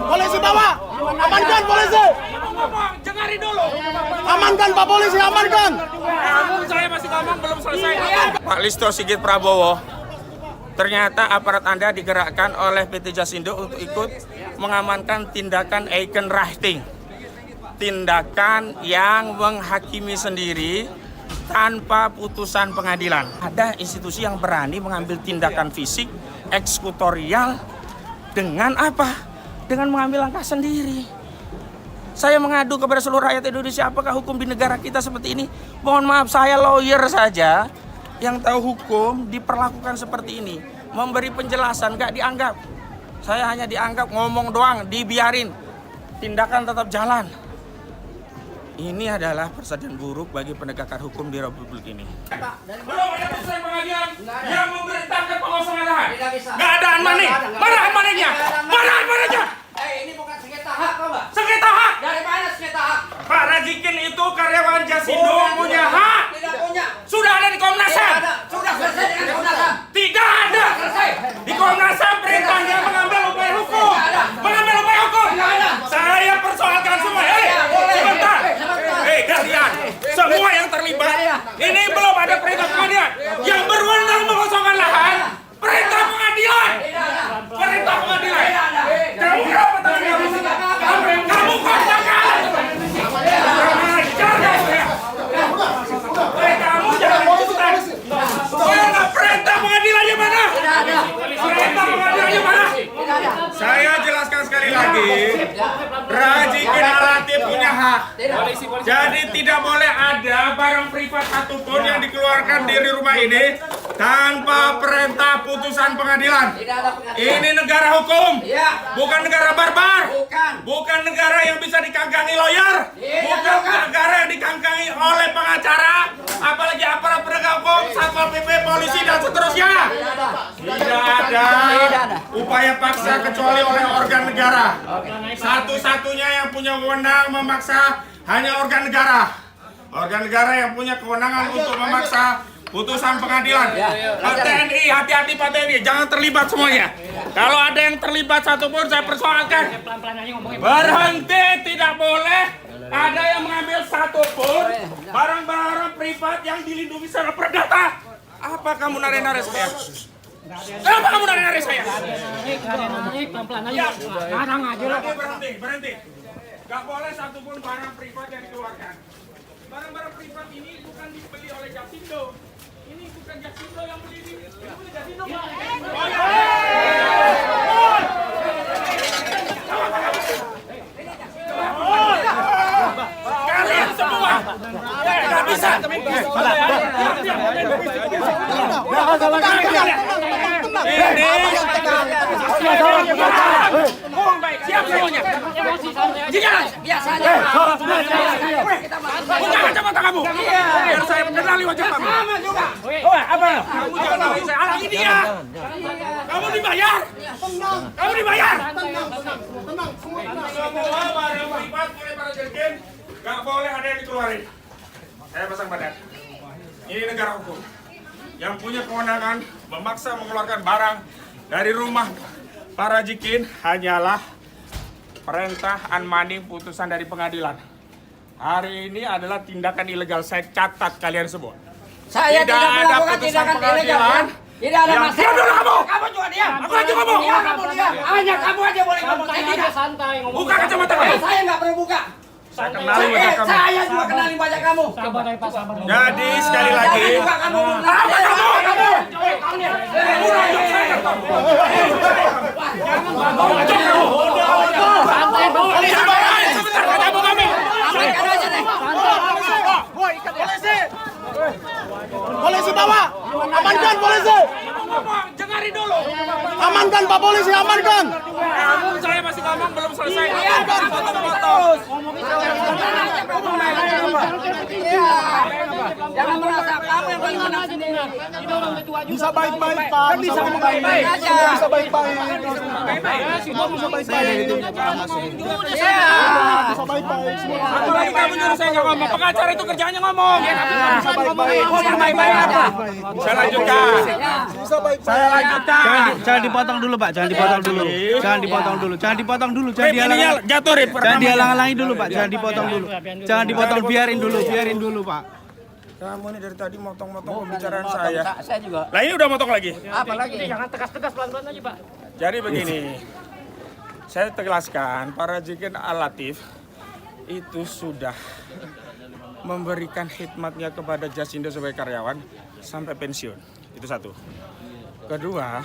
Polisi bawa, amankan polisi. Dengarin dulu. Amankan Pak Polisi, amankan. Saya masih ngomong belum selesai. Pak Listo Sigit Prabowo, ternyata aparat Anda digerakkan oleh PT Jasindo untuk ikut mengamankan tindakan Eikenrachting. Tindakan yang menghakimi sendiri tanpa putusan pengadilan. Ada institusi yang berani mengambil tindakan fisik, eksekutorial dengan apa? Dengan mengambil langkah sendiri. Saya mengadu kepada seluruh rakyat Indonesia, apakah hukum di negara kita seperti ini? Mohon maaf, saya lawyer saja yang tahu hukum diperlakukan seperti ini. Memberi penjelasan, gak dianggap. Saya hanya dianggap ngomong doang, dibiarin. Tindakan tetap jalan. Ini adalah presiden buruk bagi penegakan hukum di Republik ini. Belum ada putusan pengadilan yang memerintahkan pengosongan lahan. Nggak ada anmaning. Mana anmaningnya? Mana anmaningnya? Ini bukan sengketa hak, Pak. Sengketa hak. Dari mana sengketa hak? Pak Rajikin itu karyawan Jasindo punya hak. Tidak punya. Sudah ada di Komnas HAM. Sudah selesai dengan Komnas HAM. Tidak ada. Selesai. Di Komnas HAM perintahnya mengambil upaya hukum. Mengambil upaya hukum. Saya persoalkan semua. Sebentar. Kalian semua yang terlibat. Ini belum ada perintah pengadilan. Yang berwenang mengosongkan lahan. Perintah pengadilan. Perintah pengadilan. Kamu berapa tahun kamu? Kamu kosongkan. Kamu jangan ikutan. Perintah pengadilannya mana? Perintah pengadilannya mana? Saya jelaskan sekali lagi. Rajikin Alatif punya hak. Jadi tidak boleh ada barang privat satupun yang dikeluarkan dari rumah ini tanpa perintah putusan pengadilan. Ini negara hukum, bukan negara barbar, bukan negara yang bisa dikangkangi lawyer, bukan negara yang dikangkangi oleh pengacara, apalagi aparat penegak hukum, satpol pp, polisi dan seterusnya. Tidak ada upaya paksa kecuali oleh organ negara. Satu-satunya yang punya wewenang memaksa hanya organ negara. Organ negara yang punya kewenangan untuk memaksa putusan pengadilan. Pak TNI, hati-hati Pak TNI, jangan terlibat semuanya. Kalau ada yang terlibat satupun saya persoalkan. Berhenti, tidak boleh ada yang mengambil satupun barang-barang privat yang dilindungi secara perdata. Apa kamu nare-nare saya? Kenapa kamu nare-nare saya? Berhenti. Gak boleh satupun barang privat yang dikeluarkan. Barang-barang privat ini bukan dibeli oleh Jasindo. Ini bukan Jasindo yang beli ini. Ini Jasindo. Kalian semua tidak bisa. Siap semuanya. Biasa aja. Buka kacamata kamu. Biar saya mengenali wajah kamu. Apa? Kamu jangan tahu saya halangi dia. Kamu dibayar. Kamu dibayar. Semua barang privat oleh para jengkin gak boleh ada yang dikeluarin. Saya pasang badan. Ini negara hukum. Yang punya kewenangan memaksa mengeluarkan barang dari rumah para jikin hanyalah perintah unmanding putusan dari pengadilan. Hari ini adalah tindakan ilegal. Saya catat kalian semua. Saya tidak melakukan tindakan ilegal. Tidak ada masalah. Diam dulu kamu. Kamu juga diam. Aku aja ngomong. Iya, kamu diam. Hanya kamu aja boleh ngomong. Saya tidak. Buka kacamata kamu. Saya nggak perlu buka. Saya kenali wajah kamu. Saya juga kenali wajah kamu. Jadi sekali lagi. Jangan juga kamu. Apa kamu? Polisi bawa, amankan polisi. Dengarin dulu. Amankan Pak Polisi, amankan. Saya masih ngomong belum selesai. Jangan merasa kamu yang paling menang. Bisa baik-baik Pak, bisa baik-baik. Bisa baik-baik. Bisa baik-baik. Semua bisa baik-baik. kamu nyuruh saya nggak ngomong. Pengacara itu kerjanya ngomong. Saya lanjutkan. Saya lanjutkan. Jangan dipotong dulu, Pak. Jangan dipotong dulu. Jangan dipotong dulu. Jangan dipotong dulu. Jangan dihalang. Jatuh, Rip. Jangan dihalang-halangi dulu, Pak. Jangan dipotong dulu. Jangan dipotong, biarin dulu, Pak. Kamu ini dari tadi motong-motong pembicaraan saya. Saya juga. Lah ini udah motong lagi. Apa lagi? Jangan tegas-tegas, pelan-pelan aja, Pak. Jadi begini, saya tegaskan Pak Rajikin Al-Latif itu sudah memberikan khidmatnya kepada Jasindo sebagai karyawan sampai pensiun. Itu satu. Kedua,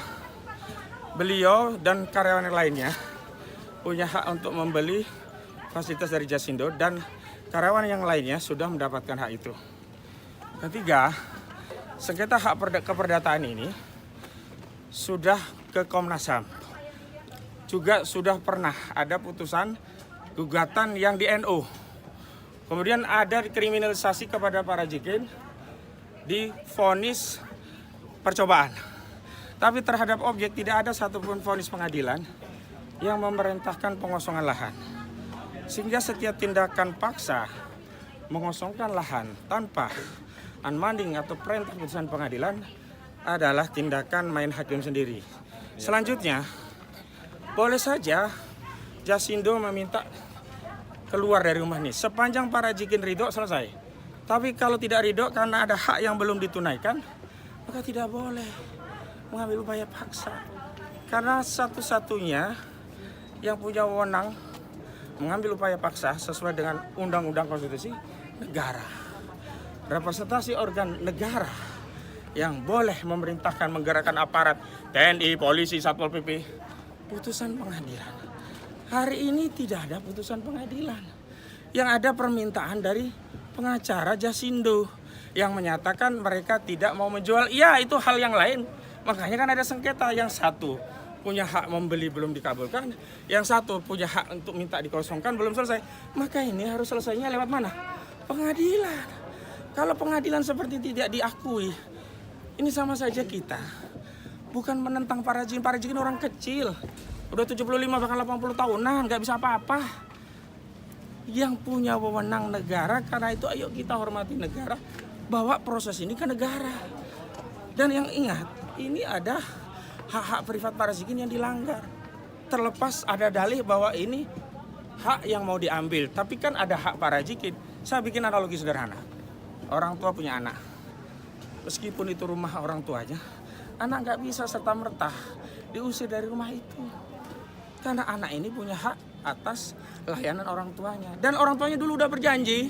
beliau dan karyawan yang lainnya punya hak untuk membeli fasilitas dari Jasindo dan karyawan yang lainnya sudah mendapatkan hak itu. Ketiga, sengketa hak keperdataan ini sudah ke Komnas HAM. Juga sudah pernah ada putusan gugatan yang di NU. Kemudian ada kriminalisasi kepada para Rajikin di vonis percobaan. Tapi terhadap objek tidak ada satupun vonis pengadilan yang memerintahkan pengosongan lahan. Sehingga setiap tindakan paksa mengosongkan lahan tanpa unbinding atau perintah putusan pengadilan adalah tindakan main hakim sendiri. Selanjutnya, boleh saja Jasindo meminta keluar dari rumah ini sepanjang para Rajikin ridho selesai. Tapi kalau tidak ridho karena ada hak yang belum ditunaikan, maka tidak boleh mengambil upaya paksa. Karena satu-satunya yang punya wewenang mengambil upaya paksa sesuai dengan undang-undang konstitusi negara. Representasi organ negara yang boleh memerintahkan menggerakkan aparat TNI, polisi, Satpol PP, putusan pengadilan. Hari ini tidak ada putusan pengadilan. Yang ada permintaan dari pengacara Jasindo yang menyatakan mereka tidak mau menjual. Iya, itu hal yang lain. Makanya kan ada sengketa. Yang satu punya hak membeli belum dikabulkan, yang satu punya hak untuk minta dikosongkan belum selesai. Maka ini harus selesainya lewat mana? Pengadilan. Kalau pengadilan seperti tidak diakui, ini sama saja kita bukan menentang para Rajikin. Para Rajikin orang kecil, udah 75 bahkan 80 tahunan, nggak bisa apa-apa. Yang punya wewenang negara, karena itu ayo kita hormati negara, bawa proses ini ke negara. Dan yang ingat, ini ada hak-hak privat para Rajikin yang dilanggar. Terlepas ada dalih bahwa ini hak yang mau diambil, tapi kan ada hak para Rajikin. Saya bikin analogi sederhana. Orang tua punya anak, meskipun itu rumah orang tuanya, anak nggak bisa serta-merta diusir dari rumah itu. Karena anak ini punya hak atas layanan orang tuanya. Dan orang tuanya dulu udah berjanji,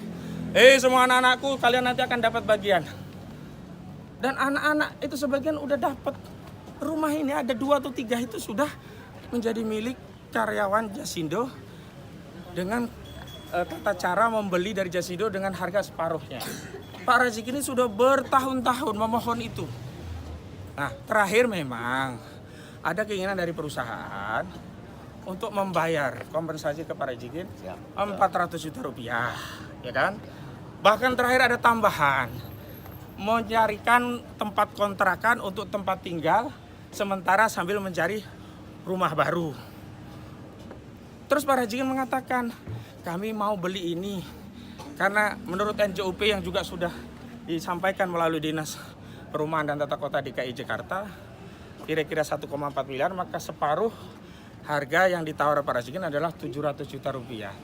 semua anak-anakku kalian nanti akan dapat bagian. Dan anak-anak itu sebagian udah dapat. Rumah ini ada 2 atau 3 itu sudah menjadi milik karyawan Jasindo dengan tata cara membeli dari Jasindo dengan harga separuhnya. Pak Rajikin ini sudah bertahun-tahun memohon itu. Nah, terakhir memang ada keinginan dari perusahaan untuk membayar kompensasi ke Pak Rajikin 400 juta rupiah, ya kan? Bahkan terakhir ada tambahan, mencarikan tempat kontrakan untuk tempat tinggal sementara sambil mencari rumah baru. Terus Pak Rajikin mengatakan, kami mau beli ini karena menurut NJUP yang juga sudah disampaikan melalui Dinas Perumahan dan Tata Kota DKI Jakarta kira-kira 1,4 miliar, maka separuh harga yang ditawar Pak Rajikin adalah 700 juta rupiah.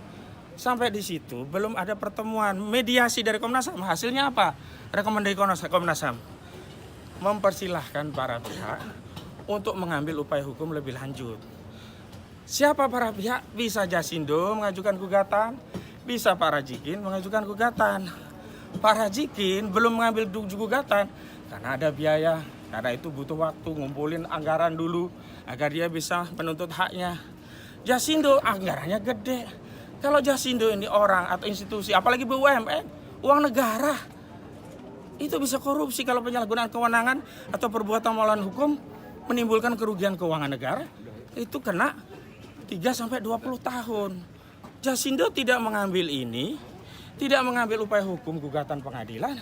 Sampai di situ belum ada pertemuan mediasi dari Komnas HAM. Hasilnya apa? Rekomendasi Komnas HAM mempersilahkan para pihak untuk mengambil upaya hukum lebih lanjut. Siapa para pihak? Bisa Jasindo mengajukan gugatan, bisa Pak Rajikin mengajukan gugatan. Pak Rajikin belum mengambil gugatan karena ada biaya, karena itu butuh waktu ngumpulin anggaran dulu agar dia bisa menuntut haknya. Jasindo anggarannya gede. Kalau Jasindo ini orang atau institusi, apalagi BUMN, uang negara, itu bisa korupsi kalau penyalahgunaan kewenangan atau perbuatan melawan hukum menimbulkan kerugian keuangan negara, itu kena 3-20 tahun. Jasindo tidak mengambil ini, tidak mengambil upaya hukum gugatan pengadilan,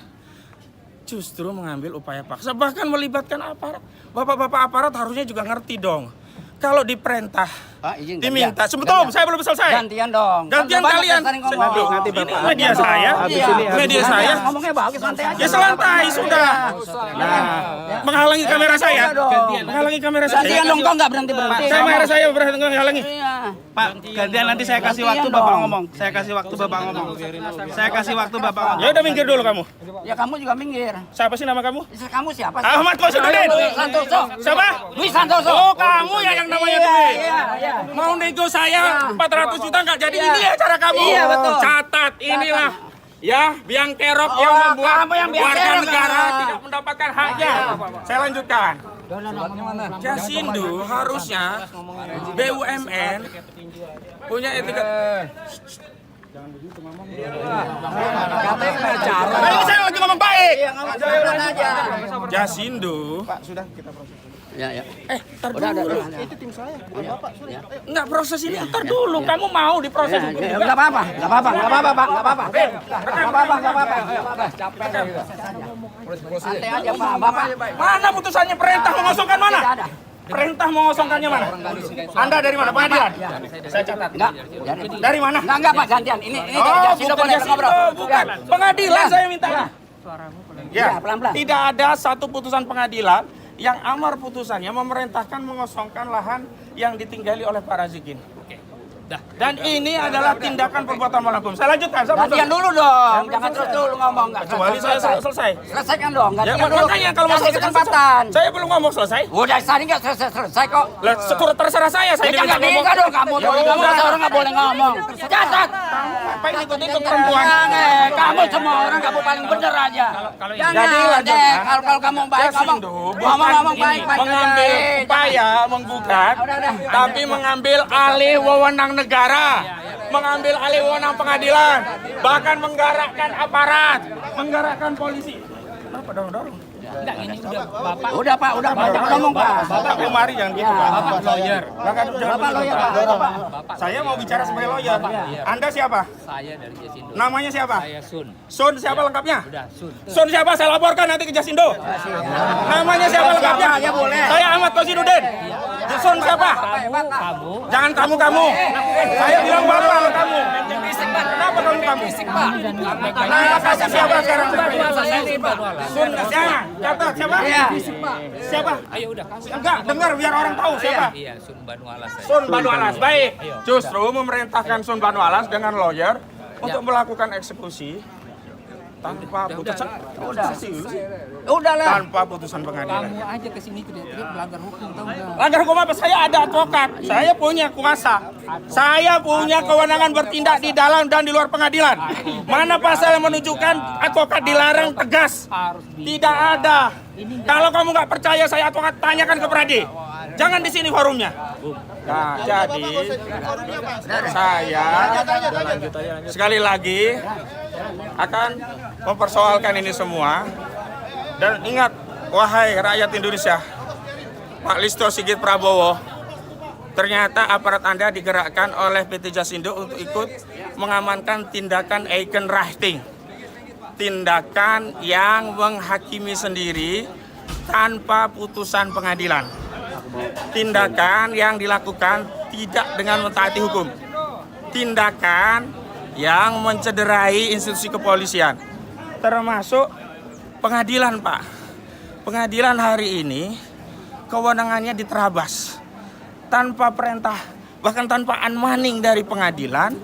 justru mengambil upaya paksa, bahkan melibatkan aparat. Bapak-bapak aparat harusnya juga ngerti dong. Kalau diperintah Pak, izin. Diminta. Sebentar, saya belum selesai. Gantian dong. Gantian Kan kalian. sering ngomong. Nanti Ini Bapak. media saya. Iya. Media saya. Ngomongnya bagus, santai aja. Ya selantai sudah. Nah, menghalangi kamera saya. Menghalangi kamera saya. Gantian dong, kok nggak berhenti-berhenti. Kamera saya berhasil menghalangi. Iya. Pak, gantian nanti saya kasih waktu Gantian Bapak dong. ngomong. Saya kasih waktu Bapak ngomong. Saya kasih waktu Bapak ngomong. Ya udah minggir dulu kamu. Ya kamu juga minggir. Siapa sih nama kamu? Istri kamu siapa sih? Ahmad Kosidudin. Dwi Santoso. Siapa? Dwi Santoso. Oh, kamu ya yang namanya Iya, Dwi. iya. Mau nego saya 400 juta nggak jadi Iya. ini ya cara kamu. Iya, betul. Catat inilah. Ya, biang kerok Oh, yang membuat kamu yang biang warga kerok. negara tidak mendapatkan haknya. Saya lanjutkan. Jasindo harusnya BUMN punya etika. Nah, ini saya lagi ngomong baik. Iya, ngomong pelan aja. Jasindo. Pak, sudah kita proses. Ya, ya. Ntar dulu. Itu tim saya, bukan Bapak. Sudah. Enggak proses ini, ntar dulu. Kamu mau diproses? Ya, nggak apa-apa, nggak apa-apa, nggak apa-apa, Pak, nggak apa-apa. Nggak apa-apa, nggak apa-apa, nggak apa-apa. Capek santai aja, Pak. Bapak. Mana putusannya perintah mengosongkan mana? Tidak ada. Perintah mengosongkannya mana? Anda dari mana? Pengadilan? Saya catat. Enggak. Dari mana? Enggak, Pak, gantian. Ini Oh, Jasindo bukan boleh Jasindo, ngobrol. bukan. Ya. Pengadilan saya minta. Ya, Ya, pelan-pelan. tidak ada satu putusan pengadilan yang amar putusannya memerintahkan mengosongkan lahan yang ditinggali oleh Pak Razikin. Dan ini adalah tindakan perbuatan melawan hukum. Saya lanjutkan. Gantian dulu dong. Jangan terus dulu ngomong. Nggak Kecuali saya selesai. Selesaikan dong. Ya, Gantian dulu. makanya kalau mau Kasih selesai kesempatan. Saya belum ngomong selesai. Udah tadi nggak selesai kok. Lah, terserah saya Ya diminta jangan ngomong. bisa dong kamu. Ya Kamu udah. kata orang nggak boleh ngomong. Catat. Ngapain ikut-ikut perempuan? Jangan, kamu semua orang kamu paling bener aja. Jangan, Jadi, lanjut. deh. Kalau kamu baik ngomong, Jasindo ngomong baik baik. mengambil upaya menggugat, tapi mengambil alih wewenang negara, mengambil alih wewenang pengadilan, bahkan menggerakkan aparat, menggerakkan polisi. Kenapa dorong-dorong? Udah Pak, udah Pak, jangan ngomong Pak. Bapak Umari jangan gitu Pak. Bapak lawyer. Bapak lawyer Pak. Bapak. Saya mau bicara sebagai lawyer. Anda siapa? Saya dari Jasindo. Namanya siapa? Saya Sun. Sun siapa lengkapnya? Udah, Sun. Sun siapa? Saya laporkan nanti ke Jasindo. Namanya siapa lengkapnya? Siapa aja boleh. Saya Ahmad Kosidudin. Sun siapa? Kamu. Jangan kamu. Saya bilang bapak kamu. Kenapa kamu? Nah, kasih siapa sekarang? Sun siapa? Catat siapa? Iya. Siapa? Ayo udah. Enggak, dengar biar orang tahu siapa. Iya, Sun Banu Alas saya. Sun Banu Alas. Baik. Justru memerintahkan Sun Banu Alas dengan lawyer untuk melakukan eksekusi tanpa putusan. Udah lah. Tanpa putusan pengadilan. Kamu aja kesini teriak-teriak melanggar hukum, tahu nggak? Langgar hukum apa? Saya ada advokat. Saya punya kuasa. Saya punya kewenangan bertindak di dalam dan di luar pengadilan. Mana pasal yang menunjukkan advokat dilarang tegas? Tidak ada. Kalau kamu nggak percaya saya advokat, tanyakan ke Pradi. Jangan di sini forumnya. Nah, jadi saya sekali lagi akan mempersoalkan ini semua. Dan ingat, wahai rakyat Indonesia, Pak Listio Sigit Prabowo, ternyata aparat Anda digerakkan oleh PT Jasindo untuk ikut mengamankan tindakan Eikenrachting. Tindakan yang menghakimi sendiri tanpa putusan pengadilan. Tindakan yang dilakukan tidak dengan mentaati hukum. Tindakan yang mencederai institusi kepolisian. Termasuk pengadilan, Pak. Pengadilan hari ini kewenangannya diterabas. Tanpa perintah, bahkan tanpa unmanning dari pengadilan,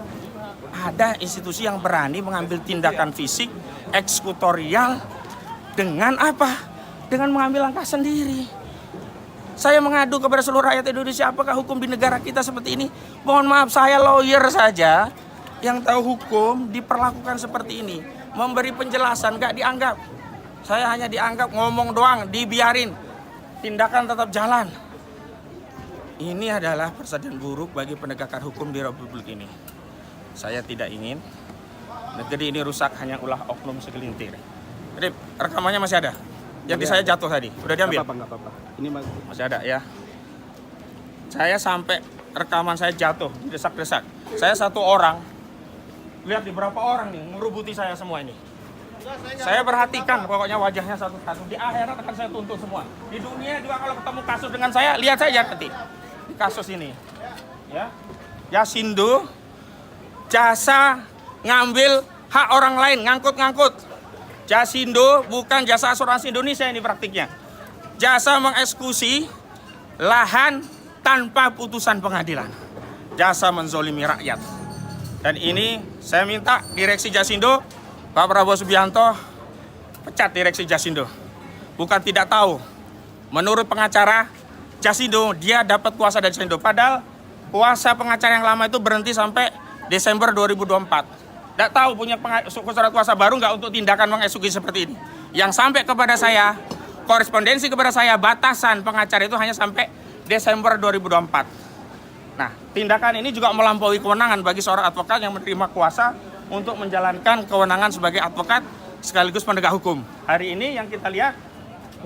ada institusi yang berani mengambil tindakan fisik, eksekutorial, dengan apa? Dengan mengambil langkah sendiri. Saya mengadu kepada seluruh rakyat Indonesia, apakah hukum di negara kita seperti ini? Mohon maaf, saya lawyer saja yang tahu hukum diperlakukan seperti ini. Memberi penjelasan, gak dianggap. Saya hanya dianggap ngomong doang, dibiarin. Tindakan tetap jalan. Ini adalah presiden buruk bagi penegakan hukum di Republik ini. Saya tidak ingin negeri ini rusak hanya ulah oknum segelintir. Jadi rekamannya masih ada. Yang di saya jatuh tadi, udah diambil? Nggak apa-apa. Ini Masih ada ya. Saya sampai rekaman saya jatuh, didesak-desak. Saya satu orang. Lihat di berapa orang nih ngerubuti saya semua ini. Saya perhatikan pokoknya wajahnya satu-satu. Di akhirat akan saya tuntut semua. Di dunia juga kalau ketemu kasus dengan saya, lihat saja nanti. Di kasus ini. ya, Jasindo jasa ngambil hak orang lain, ngangkut-ngangkut. Jasindo bukan jasa asuransi Indonesia ini praktiknya. Jasa mengeksekusi lahan tanpa putusan pengadilan. Jasa menzolimi rakyat. Dan ini saya minta direksi Jasindo, Pak Prabowo Subianto, pecat direksi Jasindo. Bukan tidak tahu. Menurut pengacara Jasindo, dia dapat kuasa dari Jasindo. Padahal kuasa pengacara yang lama itu berhenti sampai Desember 2024. Tidak tahu punya surat kuasa baru nggak untuk tindakan mengeksekusi seperti ini. Yang sampai kepada saya, korespondensi kepada saya, batasan pengacara itu hanya sampai Desember 2024. Nah, tindakan ini juga melampaui kewenangan bagi seorang advokat yang menerima kuasa untuk menjalankan kewenangan sebagai advokat sekaligus penegak hukum. Hari ini yang kita lihat,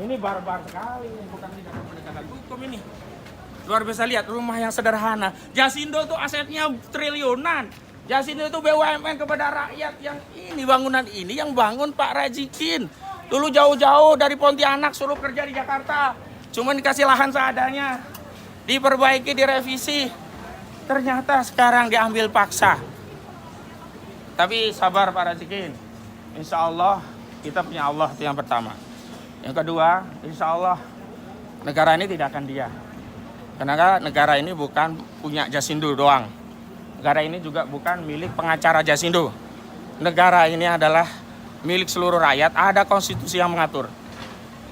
ini barbar sekali, bukan tindakan penegakan hukum ini. Luar biasa, lihat rumah yang sederhana. Jasindo itu asetnya triliunan. Jasindo itu BUMN kepada rakyat. Yang ini bangunan ini yang bangun Pak Rajikin. Dulu jauh-jauh dari Pontianak suruh kerja di Jakarta. Cuma dikasih lahan seadanya. Diperbaiki, direvisi. Ternyata sekarang diambil paksa. Tapi sabar Pak Rajikin. Insya Allah kita punya Allah, itu yang pertama. Yang kedua, insya Allah negara ini tidak akan diam. Karena negara ini bukan punya Jasindo doang. Negara ini juga bukan milik pengacara Jasindo. Negara ini adalah milik seluruh rakyat. Ada konstitusi yang mengatur.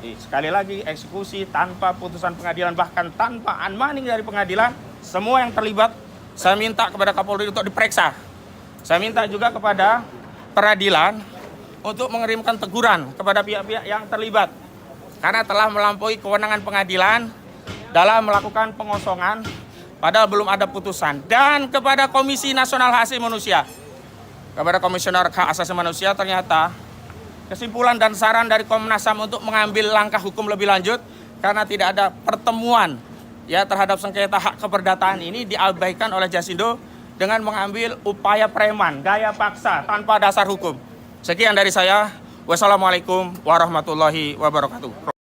Sekali lagi, eksekusi tanpa putusan pengadilan, bahkan tanpa unmanding dari pengadilan, semua yang terlibat, saya minta kepada Kapolri untuk diperiksa. Saya minta juga kepada peradilan untuk mengirimkan teguran kepada pihak-pihak yang terlibat. Karena telah melampaui kewenangan pengadilan dalam melakukan pengosongan padahal belum ada putusan. Dan kepada Komisi Nasional Hak Asasi Manusia, kepada Komisioner Hak Asasi Manusia, ternyata kesimpulan dan saran dari Komnas HAM untuk mengambil langkah hukum lebih lanjut karena tidak ada pertemuan ya terhadap sengketa hak keperdataan ini diabaikan oleh Jasindo dengan mengambil upaya preman, gaya paksa tanpa dasar hukum. Sekian dari saya. Wassalamualaikum warahmatullahi wabarakatuh.